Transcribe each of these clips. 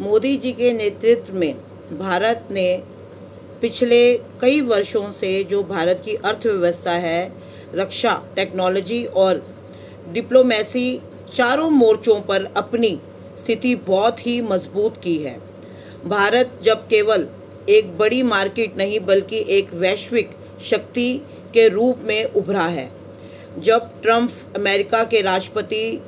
मोदी जी के नेतृत्व में भारत ने पिछले कई वर्षों से जो भारत की अर्थव्यवस्था है, रक्षा, टेक्नोलॉजी और डिप्लोमेसी, चारों मोर्चों पर अपनी स्थिति बहुत ही मजबूत की है। भारत जब केवल एक बड़ी मार्केट नहीं बल्कि एक वैश्विक शक्ति के रूप में उभरा है। जब ट्रम्प अमेरिका के राष्ट्रपति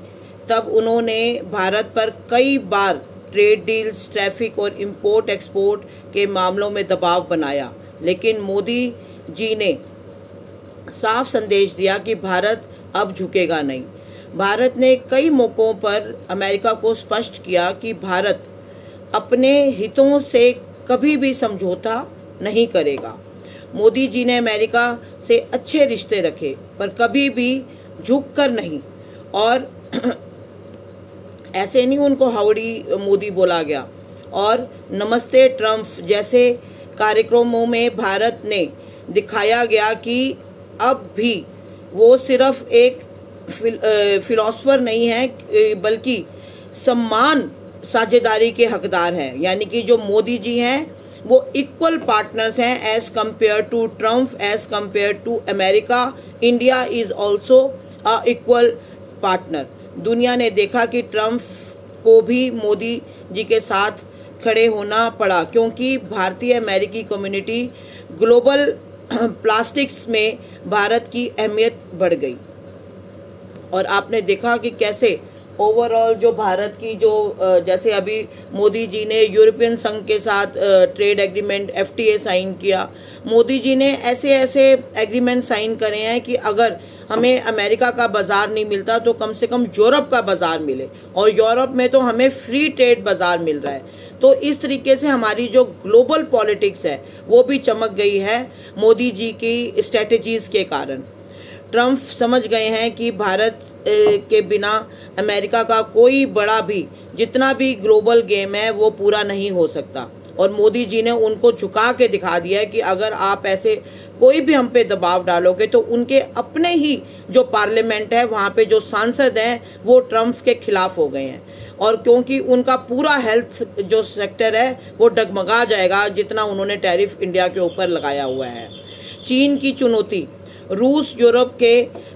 तब उन्होंने भारत पर कई बार ट्रेड डील्स, ट्रैफिक और इंपोर्ट एक्सपोर्ट के मामलों में दबाव बनाया, लेकिन मोदी जी ने साफ संदेश दिया कि भारत अब झुकेगा नहीं। भारत ने कई मौकों पर अमेरिका को स्पष्ट किया कि भारत अपने हितों से कभी भी समझौता नहीं करेगा। मोदी जी ने अमेरिका से अच्छे रिश्ते रखे पर कभी भी झुककर नहीं, और ऐसे नहीं उनको हाउडी मोदी बोला गया। और नमस्ते ट्रम्प जैसे कार्यक्रमों में भारत ने दिखाया गया कि अब भी वो सिर्फ एक फिलोसफर नहीं है बल्कि सम्मान साझेदारी के हकदार हैं। यानी कि जो मोदी जी हैं वो इक्वल पार्टनर्स हैं as compared to Trump, as compared to America. India is also a equal partner. दुनिया ने देखा कि ट्रम्प को भी मोदी जी के साथ खड़े होना पड़ा क्योंकि भारतीय अमेरिकी कम्युनिटी ग्लोबल प्लास्टिक्स में भारत की अहमियत बढ़ गई। और आपने देखा कि कैसे ओवरऑल जो भारत की जो जैसे अभी मोदी जी ने यूरोपियन संघ के साथ ट्रेड एग्रीमेंट FTA साइन किया। मोदी जी ने ऐसे ऐसे एग्रीमेंट साइन करे हैं कि अगर हमें अमेरिका का बाज़ार नहीं मिलता तो कम से कम यूरोप का बाज़ार मिले, और यूरोप में तो हमें फ्री ट्रेड बाज़ार मिल रहा है। तो इस तरीके से हमारी जो ग्लोबल पॉलिटिक्स है वो भी चमक गई है मोदी जी की स्ट्रेटजीज़ के कारण। ट्रम्प समझ गए हैं कि भारत के बिना अमेरिका का कोई बड़ा भी जितना भी ग्लोबल गेम है वो पूरा नहीं हो सकता, और मोदी जी ने उनको झुका के दिखा दिया है कि अगर आप ऐसे कोई भी हम पे दबाव डालोगे तो उनके अपने ही जो पार्लियामेंट है वहाँ पे जो सांसद हैं वो ट्रम्प के खिलाफ हो गए हैं। और क्योंकि उनका पूरा हेल्थ जो सेक्टर है वो डगमगा जाएगा जितना उन्होंने टैरिफ इंडिया के ऊपर लगाया हुआ है। चीन की चुनौती, रूस यूरोप के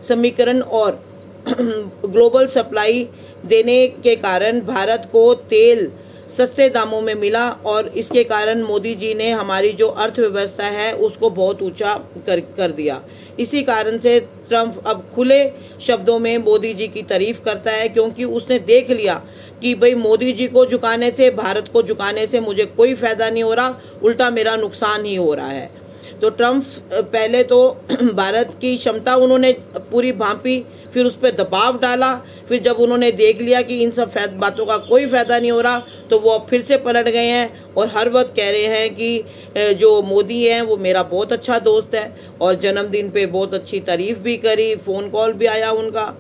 समीकरण और ग्लोबल सप्लाई देने के कारण भारत को तेल सस्ते दामों में मिला, और इसके कारण मोदी जी ने हमारी जो अर्थव्यवस्था है उसको बहुत ऊंचा कर दिया। इसी कारण से ट्रम्प अब खुले शब्दों में मोदी जी की तारीफ करता है क्योंकि उसने देख लिया कि भाई मोदी जी को झुकाने से, भारत को झुकाने से मुझे कोई फ़ायदा नहीं हो रहा, उल्टा मेरा नुकसान ही हो रहा है। तो ट्रम्प पहले तो भारत की क्षमता उन्होंने पूरी भांपी, फिर उस पर दबाव डाला, फिर जब उन्होंने देख लिया कि इन सब बातों का कोई फ़ायदा नहीं हो रहा तो वो फिर से पलट गए हैं और हर वक्त कह रहे हैं कि जो मोदी हैं वो मेरा बहुत अच्छा दोस्त है, और जन्मदिन पे बहुत अच्छी तारीफ़ भी करी, फ़ोन कॉल भी आया उनका।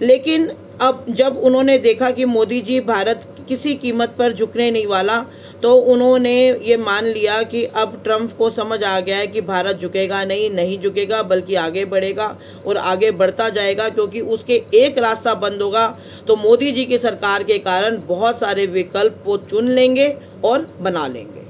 लेकिन अब जब उन्होंने देखा कि मोदी जी भारत किसी कीमत पर झुकने नहीं वाला तो उन्होंने ये मान लिया कि अब ट्रम्प को समझ आ गया है कि भारत झुकेगा नहीं झुकेगा बल्कि आगे बढ़ेगा और आगे बढ़ता जाएगा, क्योंकि उसके एक रास्ता बंद होगा तो मोदी जी की सरकार के कारण बहुत सारे विकल्प वो चुन लेंगे और बना लेंगे।